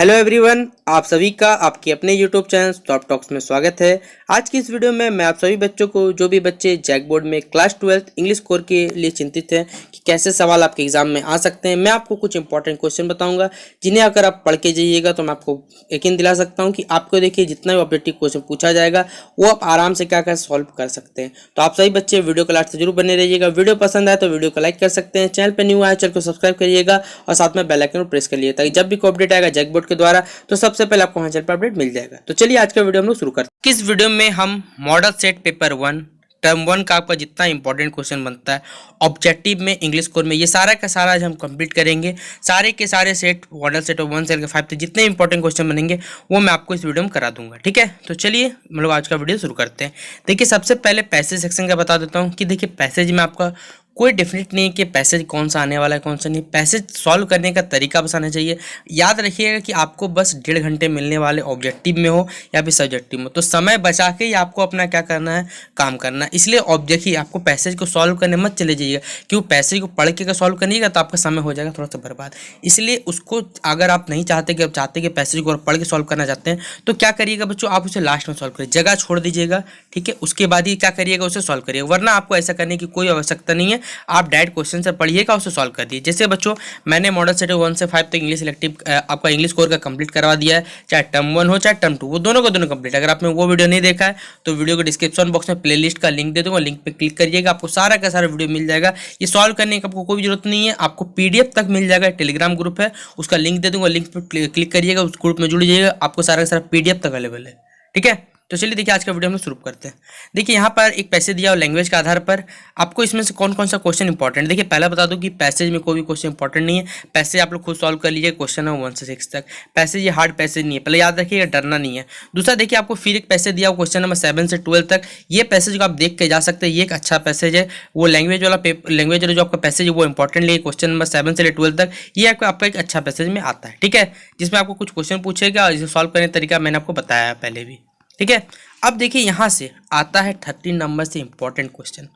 Hello everyone, आप सभी का आपके अपने यूट्यूब चैनल टॉप टॉक्स में स्वागत है। आज की इस वीडियो में मैं आप सभी बच्चों को, जो भी बच्चे जैक बोर्ड में क्लास 12 इंग्लिश कोर के लिए चिंतित हैं कि कैसे सवाल आपके एग्जाम में आ सकते हैं, मैं आपको कुछ इंपॉर्टेंट क्वेश्चन बताऊंगा जिन्हें अगर आप पढ़ के जाइएगा तो मैं आपको यकीन दिला सकता हूँ कि आपको देखिए जितना भी ऑब्जेक्टिव क्वेश्चन पूछा जाएगा वो आप आराम से क्या सॉल्व कर सकते हैं। तो आप सभी बच्चे वीडियो को लास्ट से जरूर बने रहिएगा। वीडियो पसंद आए तो वीडियो को लाइक कर सकते हैं, चैनल पर न्यू आए चैनल को सब्सक्राइब करिएगा और साथ में बेल आइकन को प्रेस कर लिए ताकि जब भी कोई अपडेट आएगा जैक बोर्ड के द्वारा तो सबसे पहले आपको हमारे चैनल पर अपडेट मिल जाएगा। तो चलिए आज का वीडियो हम लोग शुरू करते हैं। इस वीडियो में हम मॉडल सेट पेपर 1 टर्म 1 का आपका जितना इंपॉर्टेंट क्वेश्चन बनता है ऑब्जेक्टिव में इंग्लिश कोर में, ये सारा का सारा आज हम कंप्लीट करेंगे। सारे के सारे सेट मॉडल सेट 1 से 5 तक जितने इंपॉर्टेंट क्वेश्चन बनेंगे वो मैं आपको इस वीडियो में करा दूंगा। ठीक है, तो चलिए हम लोग आज का वीडियो शुरू करते हैं। देखिए सबसे पहले पैसेज सेक्शन का बता देता हूँ कि देखिए पैसेज में आपका कोई डेफिनेट नहीं है कि पैसेज कौन सा आने वाला है कौन सा नहीं। पैसेज सॉल्व करने का तरीका बस आना चाहिए। याद रखिएगा कि आपको बस 1.5 घंटे मिलने वाले ऑब्जेक्टिव में हो या फिर सब्जेक्टिव में, तो समय बचा के ही आपको अपना क्या करना है, काम करना है। इसलिए देखिए आपको पैसेज को सॉल्व करने मत चले जाइएगा, क्योंकि पैसेज को पढ़ के सॉल्व करिएगा तो आपका समय हो जाएगा थोड़ा सा बर्बाद। इसलिए उसको अगर आप नहीं चाहते कि आप चाहते कि पैसेज को पढ़ के सॉल्व करना चाहते हैं तो क्या करिएगा बच्चों, आप उसे लास्ट में सॉल्व करिए, जगह छोड़ दीजिएगा। ठीक है, उसके बाद ही क्या करिएगा, उसे सॉल्व करिएगा। वरना आपको ऐसा करने की कोई आवश्यकता नहीं है, आप डायरेक्ट क्वेश्चन से पढ़िएगा उसे सॉल्व कर दिए। जैसे बच्चों मैंने मॉडल सेट 1 से 5 तक इंग्लिश सिलेक्टिव आपका इंग्लिश कोर का कंप्लीट करवा दिया है, चाहे टर्म 1 हो चाहे टर्म 2, वो दोनों का दोनों कंप्लीट। अगर आपने वो वीडियो नहीं देखा है तो वीडियो को डिस्क्रिप्शन बॉक्स में प्लेलिस्ट का लिंक दे दूंगा, लिंक पे क्लिक करिएगा, आपको सारा का सारा वीडियो मिल जाएगा। ये सॉल्व करने की आपको कोई जरूरत नहीं है, आपको पीडीएफ तक मिल जाएगा। टेलीग्राम ग्रुप है, उसका लिंक दे दूंगा, लिंक पे क्लिक करिएगा, उस ग्रुप में जुड़ जाइएगा, आपको सारा का सारा पीडीएफ तक अवेलेबल है। ठीक है, तो चलिए देखिए आज का वीडियो हम लोग शुरू करते हैं। देखिए यहाँ पर एक पैसेज दिया और लैंग्वेज के आधार पर आपको इसमें से कौन कौन सा क्वेश्चन इंपॉर्टेंट। देखिए पहला बता दूं कि पैसेज में कोई भी क्वेश्चन इंपॉर्टेंट नहीं है, पैसेज आप लोग खुद सॉल्व कर लीजिए। क्वेश्चन है 1 से 6 तक, पैसेज ये हार्ड पैसेज नहीं है, पहले याद रखिएगा, डरना नहीं है। दूसरा देखिए आपको फिर एक पैसेज दिया क्वेश्चन नंबर 7 से 12 तक, ये पैसेज को आप देख के जा सकते हैं, ये एक अच्छा पैसेज है। वो लैंग्वेज वाला जो आपका पैसेज है वो इंपॉर्टेंट नहीं है, क्वेश्चन नंबर 7 से 12 तक, ये आपका एक अच्छा पैसेज में आता है। ठीक है, जिसमें आपको कुछ क्वेश्चन पूछेगा और इसे सॉल्व करने का तरीका मैंने आपको बताया है पहले भी। ठीक है, अब देखिए यहाँ से आता है 13 नंबर से इंपॉर्टेंट क्वेश्चन।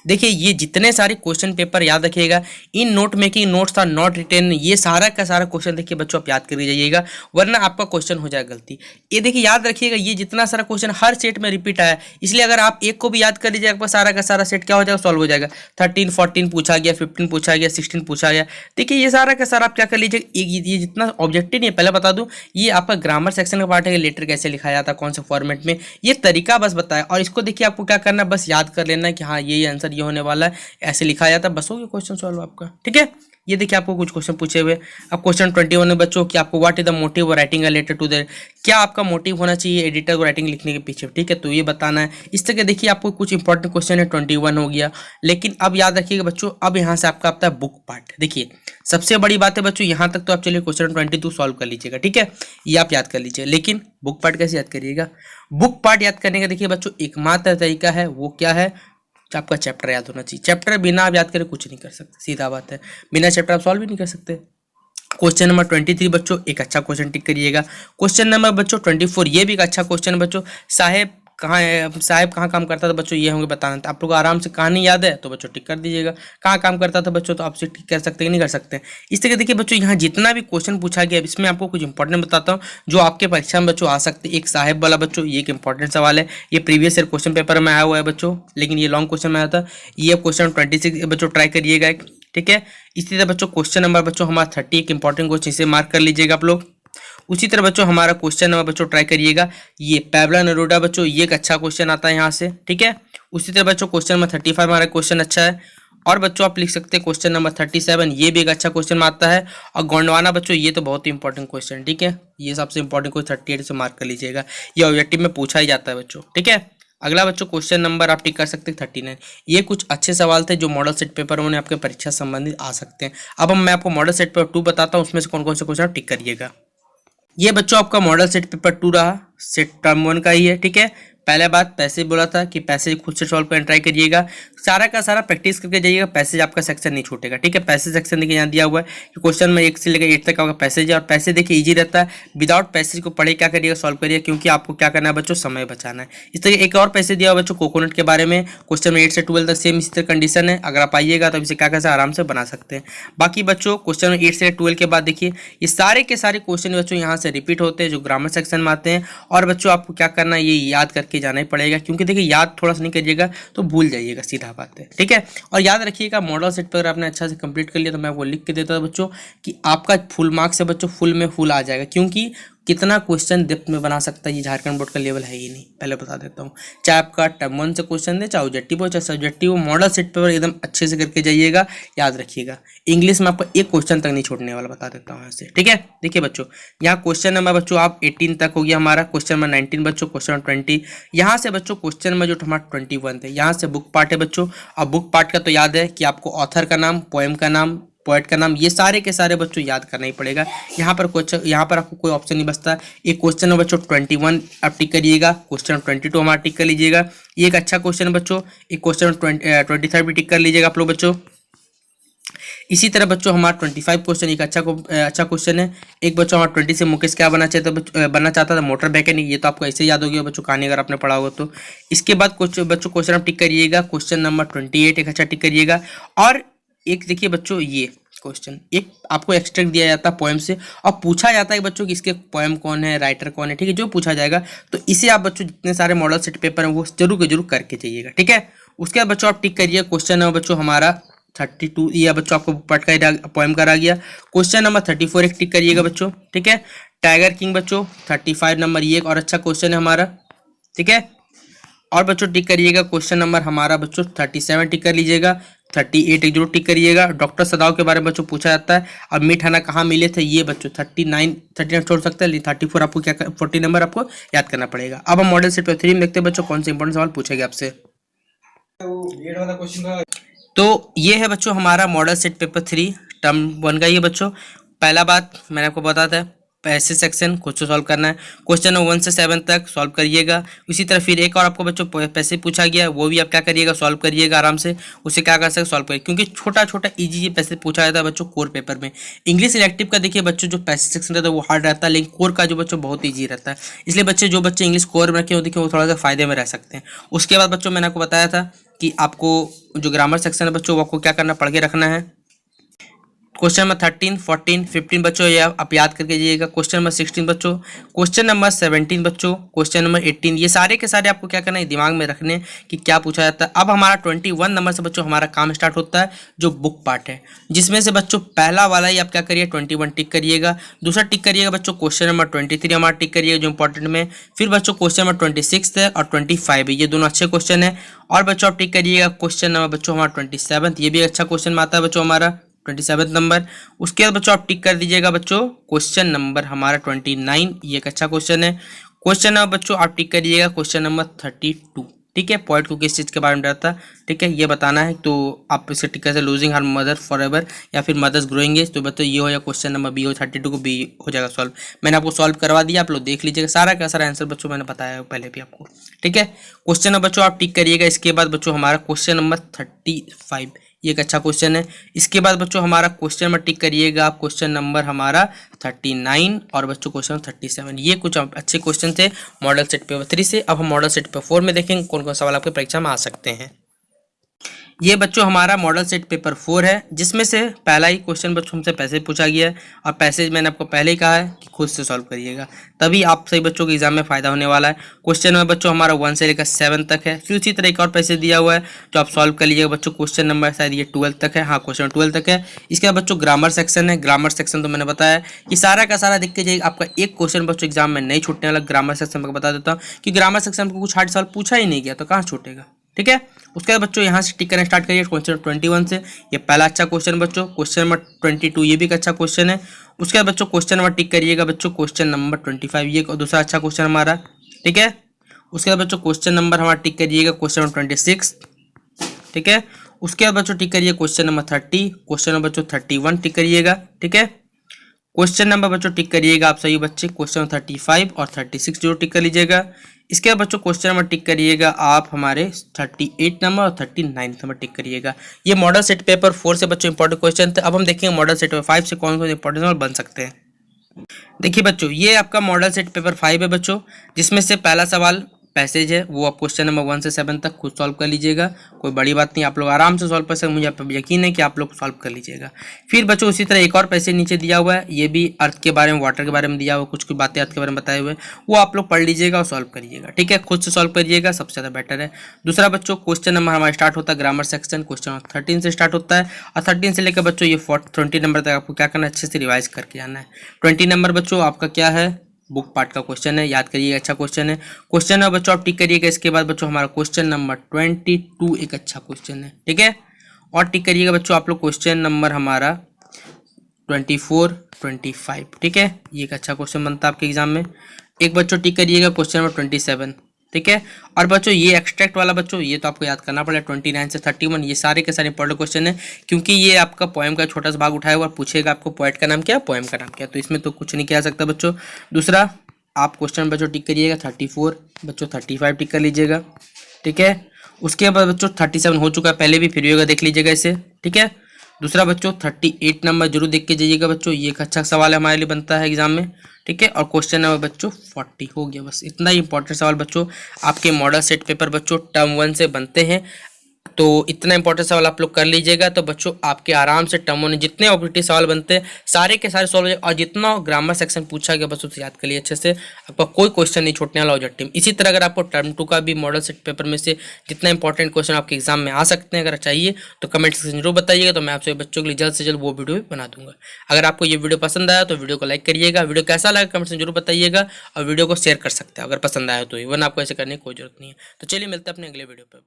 देखिए ये जितने सारे क्वेश्चन पेपर याद रखिएगा, in note making notes are not written, ये सारा का सारा क्वेश्चन देखिए बच्चों आप याद कर जाइएगा, वरना आपका क्वेश्चन हो जाएगा गलती। ये देखिए याद रखिएगा, ये जितना सारा क्वेश्चन हर सेट में रिपीट आया, इसलिए अगर आप एक को भी याद कर लीजिएगा आपका सारा का सारा सेट क्या हो जाएगा, सॉल्व हो जाएगा। 13 14 पूछा गया, 15 पूछा गया, 16 पूछा गया। देखिए ये सारा का सारा आप क्या कर लीजिए, ये जितना ऑब्जेक्टिव नहीं है, पहले बता दूं ये आपका ग्रामर सेक्शन का पार्ट है, लेटर कैसे लिखा जाता है, कौन से फॉर्मेट में, ये तरीका बस बताया। और इसको देखिए आपको क्या करना है, बस याद कर लेना है कि हाँ ये आंसर ये होने वाला है, ऐसे लिखा जाता है, बस हो गया क्वेश्चन सॉल्व आपका। ठीक है, ये देखिए आपको कुछ क्वेश्चन पूछे हुए। अब क्वेश्चन 21 में बच्चों कि आपको what is the motive writing a letter to the, क्या आपका मोटिव होना चाहिए एडिटर को राइटिंग लिखने के पीछे। ठीक है, तो ये बताना है। इस तरह देखिए आपको कुछ इंपॉर्टेंट क्वेश्चन है, 21 हो गया। लेकिन अब याद रखिएगा बच्चों, अब यहाँ से आपका आता है बुक पार्ट। देखिए सबसे बड़ी बात है बच्चों, यहाँ तक तो आप चलिए क्वेश्चन 22 सॉल्व कर लीजिएगा। ठीक है, ये आप याद कर लीजिए, लेकिन बुक पार्ट कैसे याद करिएगा। बुक पार्ट याद करने का देखिए बच्चों एकमात्र तरीका है, वो क्या है, आपका चैप्टर याद होना चाहिए। चैप्टर बिना आप याद करें कुछ नहीं कर सकते, सीधा बात है, बिना चैप्टर आप सॉल्व भी नहीं कर सकते। क्वेश्चन नंबर 23 बच्चों एक अच्छा क्वेश्चन टिक करिएगा। क्वेश्चन नंबर बच्चों 24 ये भी एक अच्छा क्वेश्चन है बच्चों, साहेब कहाँ काम करता था बच्चों, ये होंगे बताना। तो आप लोग आराम से कहानी याद है तो बच्चों टिक कर दीजिएगा, कहाँ काम करता था बच्चों तो आपसे टिक कर सकते हैं, नहीं कर सकते। इस तरह देखिए बच्चों यहाँ जितना भी क्वेश्चन पूछा गया इसमें आपको कुछ इंपॉर्टेंट बताता हूँ जो आपके परीक्षा में बच्चों आ सकते हैं। एक साहेब वाला बच्चों ये एक इंपॉर्टेंट सवाल है, ये प्रीवियस ईयर क्वेश्चन पेपर में आया हुआ है बच्चों, लेकिन ये लॉन्ग क्वेश्चन में आया था। ये क्वेश्चन 26 बच्चों ट्राई करिएगा। ठीक है, इसी तरह बच्चों क्वेश्चन नंबर बच्चों हमारा 30 एक इंपॉर्टेंट क्वेश्चन, इसे मार्क कर लीजिएगा आप लोग। उसी तरह बच्चों हमारा क्वेश्चन नंबर बच्चों ट्राई करिएगा, ये पैब्लो नेरूदा बच्चों ये एक अच्छा क्वेश्चन आता है यहाँ से। ठीक है, उसी तरह बच्चों क्वेश्चन नंबर 35 हमारा क्वेश्चन अच्छा है। और बच्चों आप लिख सकते हैं क्वेश्चन नंबर 37, ये भी एक अच्छा क्वेश्चन आता है। और गोंडवाना बच्चों ये तो बहुत ही इंपॉर्टेंट क्वेश्चन। ठीक है, ये सबसे इंपॉर्टेंट क्वेश्चन 38 से मार्क कर लीजिएगा, ये ऑब्जेक्टिव में पूछा ही जाता है बच्चों। ठीक है, अगला बच्चों क्वेश्चन नंबर आप टिक कर सकते हैं 39। ये कुछ अच्छे सवाल थे जो मॉडल सेट पेपर में आपके परीक्षा संबंधित आ सकते हैं। अब मैं आपको मॉडल सेट पेपर 2 बताता हूँ, उसमें से कौन कौन से क्वेश्चन आप टिक करिएगा। ये बच्चों आपका मॉडल सेट पेपर 2 रहा, सेट टर्म 1 का ही है। ठीक है, पहले बात पैसेज बोला था कि पैसेज खुद से सॉल्व करने ट्राई करिएगा, सारा का सारा प्रैक्टिस करके जाइएगा, पैसेज आपका सेक्शन नहीं छूटेगा। ठीक है, पैसेज सेक्शन देखिए यहाँ दिया हुआ है कि क्वेश्चन में 1 से लेकर 8 तक आपका पैसेज है, और पैसेज देखिए इजी रहता है, विदाउट पैसेज को पढ़े क्या करिएगा, सॉल्व करिए, क्योंकि आपको क्या करना है बच्चों, समय बचाना है। इस तरह एक और पैसेज दिया हुआ बच्चों कोकोनट के बारे में, क्वेश्चन में 8 से 12 तक सेम इसी तरह कंडीशन है, अगर आप आइएगा तो इसे क्या कैसे आराम से बना सकते हैं। बाकी बच्चों क्वेश्चन में 8 से 12 के बाद देखिए ये सारे के सारे क्वेश्चन बच्चों यहाँ से रिपीट होते हैं जो ग्रामर सेक्शन में आते हैं, और बच्चों आपको क्या करना है, ये याद करके जाना ही पड़ेगा, क्योंकि देखिए याद थोड़ा सा नहीं करिएगा तो भूल जाइएगा, सीधा बात है। ठीक है, और याद रखिएगा मॉडल सेट पर अगर आपने अच्छा से कंप्लीट कर लिया तो मैं वो लिख के देता हूँ बच्चों कि आपका फुल मार्क्स है बच्चों, फुल में फुल आ जाएगा, क्योंकि कितना क्वेश्चन डेप्थ में बना सकता है ये झारखंड बोर्ड का लेवल है ही नहीं, पहले बता देता हूँ। चाहे आपका टर्म 1 से क्वेश्चन दे, चाहे ऑब्जेक्टिव हो चाहे सब्जेक्टिव हो, मॉडल सेट पेपर एकदम अच्छे से करके जाइएगा, याद रखिएगा। इंग्लिश में आपको एक क्वेश्चन तक नहीं छोड़ने वाला, बता देता हूँ ऐसे। ठीक है, देखिए बच्चों यहाँ क्वेश्चन नंबर बच्चों आप 18 तक हो गया हमारा, क्वेश्चन नंबर 19 बच्चों, क्वेश्चन नंबर 20, यहाँ से बच्चों क्वेश्चन नंबर जो हमारा 21 थे, यहाँ से बुक पार्ट है बच्चों। और बुक पार्ट का तो याद है कि आपको ऑथर का नाम, पोएम का नाम, पोएट का नाम, ये सारे के सारे बच्चों याद करना ही पड़ेगा। यहाँ पर आपको कोई ऑप्शन नहीं बचता। एक क्वेश्चन है बच्चों 21 आप टिक करिएगा, क्वेश्चन 22 हमारा टिक कर लीजिएगा, ये एक अच्छा क्वेश्चन है बच्चों। एक क्वेश्चन 23 भी टिक कर लीजिएगा आप लोग बच्चों। इसी तरह बच्चों हमारा 25 क्वेश्चन एक अच्छा क्वेश्चन है। एक बच्चों हमारा 20 से मुकेश क्या बनना चाहता था, मोटर मैकेनिक, ये तो आपको ऐसे याद हो गया बच्चों, कहानी अगर आपने पढ़ा होगा तो। इसके बाद कुछ बच्चों क्वेश्चन आप टिक करिएगा, क्वेश्चन नंबर 28 एक अच्छा टिक करिएगा। और एक देखिए बच्चों ये क्वेश्चन, एक आपको एक्सट्रैक्ट दिया जाता है पोएम से, और पूछा जाता है बच्चों कि इसके पोएम कौन है, राइटर कौन है। ठीक है, जो पूछा जाएगा तो इसे आप बच्चों जितने सारे मॉडल सेट पेपर हैं वो जरूर के जरूर करके जाइएगा। ठीक है, उसके बाद बच्चों आप टिक करिए क्वेश्चन नंबर बच्चों हमारा 32, ये बच्चों आपको पार्ट का पोएम का आ गया। क्वेश्चन नंबर 34 एक टिक करिएगा बच्चों। ठीक है, टाइगर किंग बच्चों 35 नंबर, ये एक और अच्छा क्वेश्चन है हमारा। ठीक है, और बच्चों टिक करिएगा क्वेश्चन नंबर हमारा बच्चों 37 टिक कर लीजिएगा, 38 एक जरूर टिक करिएगा। डॉक्टर सदाव के बारे में बच्चों पूछा जाता है, अब मीट हना कहाँ मिले थे, ये बच्चों 39 छोड़ सकते हैं, 34 आपको 40 नंबर आपको याद करना पड़ेगा। अब हम मॉडल सेट पेपर 3 में देखते हैं बच्चों कौन से इंपॉर्टेंट सवाल पूछेगा आपसे। तो ये है बच्चों हमारा मॉडल सेट पेपर 3 टर्म 1 का। ये बच्चों पहला बात मैंने आपको बताया था, पैसेज सेक्शन खुद से सॉल्व करना है, क्वेश्चन 1 से 7 तक सॉल्व करिएगा। इसी तरह फिर एक और आपको बच्चों पैसेज पूछा गया, वो भी आप क्या करिएगा, सॉल्व करिएगा आराम से, उसे क्या कर सकते सॉल्व करिए, क्योंकि छोटा छोटा इजी पैसेज पूछा जाता है बच्चों कोर पेपर में। इंग्लिश इलेक्टिव का देखिए बच्चों जो पैसेज सेक्शन रहता है वो हार्ड रहता है, लेकिन कोर का जो बच्चों बहुत ईजी रहता है, इसलिए जो बच्चे इंग्लिश कोर में रखे हो देखिए वो थोड़ा सा फायदे में रह सकते हैं। उसके बाद बच्चों मैंने आपको बताया था कि आपको जो ग्रामर सेक्शन है बच्चों वो आपको क्या करना, पढ़ के रखना है। क्वेश्चन नंबर 13, 14, 15 बच्चों ये आप याद करके जाइएगा। क्वेश्चन नंबर 16 बच्चों, क्वेश्चन नंबर 17 बच्चों, क्वेश्चन नंबर 18, ये सारे के सारे आपको क्या करना है, दिमाग में रखने कि क्या पूछा जाता है। अब हमारा 21 नंबर से बच्चों हमारा काम स्टार्ट होता है जो बुक पार्ट है, जिसमें से बच्चों पहला वाला ही आप क्या करिए 21 टिक करिएगा, दूसरा टिक करिएगा बच्चों क्वेश्चन नंबर 23 हमारा टिक करिएगा जो इंपॉर्टेंट में। फिर बच्चों क्वेश्चन नंबर 26 है और 25 है, ये दोनों अच्छे क्वेश्चन है। और बच्चों आप टिक करिएगा क्वेश्चन नंबर बच्चों हमारा 27, ये भी अच्छा क्वेश्चन में आता है बच्चों हमारा 27 नंबर। उसके बाद बच्चों आप टिक कर दीजिएगा बच्चों क्वेश्चन नंबर हमारा 29, ये एक अच्छा क्वेश्चन है। क्वेश्चन नंबर बच्चों आप टिक करिएगा क्वेश्चन नंबर 32। ठीक है, पॉइंट को किस चीज़ के बारे में डरता है, ठीक है, ये बताना है। तो आप इसे टिक कैसे, losing her mother for ever या फिर मदर्स ग्रोइंग एज, तो बच्चों ये हो जाएगा क्वेश्चन नंबर बी हो, 32 को बी हो जाएगा सॉल्व। मैंने आपको सॉल्व करवा दिया, आप लोग देख लीजिएगा, सारा का सारा आंसर बच्चों मैंने बताया पहले भी आपको। ठीक है, क्वेश्चन नंबर बच्चों आप टिक करिएगा। इसके बाद बच्चों हमारा क्वेश्चन नंबर 35, ये एक अच्छा क्वेश्चन है। इसके बाद बच्चों हमारा क्वेश्चन नंबर टिक करिएगा आप क्वेश्चन नंबर हमारा 39 और बच्चों क्वेश्चन 37, ये कुछ अच्छे क्वेश्चन थे मॉडल सेट पेपर 3 से। अब हम मॉडल सेट पेपर 4 में देखेंगे कौन कौन सवाल आपके परीक्षा में आ सकते हैं। ये बच्चों हमारा मॉडल सेट पेपर 4 है, जिसमें से पहला ही क्वेश्चन बच्चों हमसे पैसेज पूछा गया है, और पैसेज मैंने आपको पहले ही कहा है कि खुद से सॉल्व करिएगा, तभी आप सही बच्चों के एग्जाम में फायदा होने वाला है। क्वेश्चन में बच्चों हमारा 1 से लेकर 7 तक है। फिर उसी तरह एक और पैसेज दिया हुआ है जो आप सॉल्व कर लीजिएगा बच्चों, क्वेश्चन नंबर शायद ये 12 तक है, हाँ क्वेश्चन 12 तक है। इसके बाद बच्चों ग्रामर सेक्शन है। ग्रामर सेक्शन तो मैंने बताया कि सारा का सारा देख के जाइए, आपका एक क्वेश्चन बच्चों एग्जाम में नहीं छूटने वाला। ग्रामर सेक्शन में बता देता हूँ कि ग्रामर सेक्शन को कुछ हार्ड सवाल पूछा ही नहीं गया, तो कहाँ छूटेगा। ठीक है, उसके बाद बच्चों यहाँ से टिक करना स्टार्ट करिए क्वेश्चन 21 से, ये पहला अच्छा क्वेश्चन बच्चों। क्वेश्चन नंबर 22, ये भी एक अच्छा क्वेश्चन है। उसके बाद बच्चों क्वेश्चन नंबर टिक करिएगा बच्चों क्वेश्चन नंबर 25, ये दूसरा अच्छा क्वेश्चन हमारा। ठीक है, उसके बाद बच्चों क्वेश्चन नंबर हमारा टिक करिएगा क्वेश्चन नंबर 26। ठीक है, उसके बाद बच्चों टिक करिए क्वेश्चन नंबर 30, क्वेश्चन नंबर बच्चों 31 टिक करिएगा। ठीक है, क्वेश्चन नंबर बच्चों टिक करिएगा आप सही बच्चे क्वेश्चन 35 और 36 जो टिक कर लीजिएगा। इसके बाद बच्चों क्वेश्चन नंबर टिक करिएगा आप हमारे 38 नंबर और 39 नंबर टिक करिएगा। ये मॉडल सेट पेपर 4 से बच्चों इंपॉर्टेंट क्वेश्चन थे। अब हम देखेंगे मॉडल सेट पेपर 5 से कौन कौन इंपॉर्टेंट सवाल बन सकते हैं। देखिए बच्चों, ये आपका मॉडल सेट पेपर 5 है बच्चों, जिसमें से पहला सवाल पैसेज है, वो आप क्वेश्चन नंबर 1 से 7 तक खुद सॉल्व कर लीजिएगा, कोई बड़ी बात नहीं, आप लोग आराम से सॉल्व कर सकते, मुझे आप पे यकीन है कि आप लोग सॉल्व कर लीजिएगा। फिर बच्चों उसी तरह एक और पैसेज नीचे दिया हुआ है, ये भी अर्थ के बारे में, वाटर के बारे में दिया हुआ, कुछ कुछ बातें अर्थ के बारे में बताए हुए, वो आप लोग पढ़ लीजिएगा और सॉल्व करिएगा, ठीक है, खुद से सॉल्व करिएगा, सबसे ज़्यादा बेटर है। दूसरा बच्चों, क्वेश्चन नंबर हमारा स्टार्ट होता है ग्रामर सेक्शन, क्वेश्चन नंबर 13 से स्टार्ट होता है, और 13 से लेकर बच्चों ये 20 नंबर तक आपको क्या करना है, अच्छे से रिवाइज करके आना है। 20 नंबर बच्चों आपका क्या है, बुक पार्ट का क्वेश्चन है, याद करिएगा, अच्छा क्वेश्चन है। क्वेश्चन नंबर बच्चों आप टिक करिएगा। इसके बाद बच्चों हमारा क्वेश्चन नंबर 22 एक अच्छा क्वेश्चन है, ठीक है, और टिक करिएगा बच्चों आप लोग क्वेश्चन नंबर हमारा 24, 25, ठीक है, ये एक अच्छा क्वेश्चन बनता है आपके एग्जाम में। एक बच्चों टिक करिएगा क्वेश्चन नंबर 27, ठीक है। और बच्चों ये एक्सट्रैक्ट वाला बच्चों ये तो आपको याद करना पड़ेगा 29 से 31, ये सारे के सारे इंपॉर्टेंट क्वेश्चन है, क्योंकि ये आपका पोएम का छोटा सा भाग उठाया हुआ और पूछेगा आपको पोएट का नाम क्या, पोएम का नाम क्या, तो इसमें तो कुछ नहीं किया सकता बच्चों। दूसरा आप क्वेश्चन बच्चों टिक करिएगा 34, बच्चों 35 टिक कर लीजिएगा, ठीक है। उसके बाद बच्चों 37 हो चुका है पहले भी, फिर भी होगा, देख लीजिएगा इसे, ठीक है। दूसरा बच्चों 38 नंबर जरूर देख के जाइएगा बच्चों, ये एक अच्छा सवाल है हमारे लिए बनता है एग्जाम में, ठीक है। और क्वेश्चन नंबर बच्चों 40 हो गया, बस इतना ही इंपॉर्टेंट सवाल बच्चों आपके मॉडल सेट पेपर बच्चों टर्म 1 से बनते हैं। तो इतना इंपॉर्टेंट सवाल आप लोग कर लीजिएगा, तो बच्चों आपके आराम से टर्म 1 जितने ऑब्जेक्टिव सवाल बनते हैं सारे के सारे सॉल्व हो जाए, और जितना ग्रामर सेक्शन पूछा गया बस उसे याद कर लिए अच्छे से, आपका कोई क्वेश्चन नहीं छूटने वाला ऑब्जेक्टिव। इसी तरह अगर आपको टर्म 2 का भी मॉडल सेट पेपर में से जितना इंपॉर्टेंट क्वेश्चन आपके एग्जाम में आ सकते हैं अगर चाहिए तो कमेंट सेक्शन जरूर बताइएगा, तो मैं आपसे बच्चों के लिए जल्द से जल्द वो वीडियो भी बना दूंगा। अगर आपको ये वीडियो पसंद आया तो वीडियो को लाइक करिएगा, वीडियो कैसा लगा कमेंट में जरूर बताइएगा, और वीडियो को शेयर कर सकते हैं अगर पसंद आया तो, इवन आपको ऐसे करने की कोई जरूरत नहीं है। तो चलिए मिलते हैं अपने अगले वीडियो पर।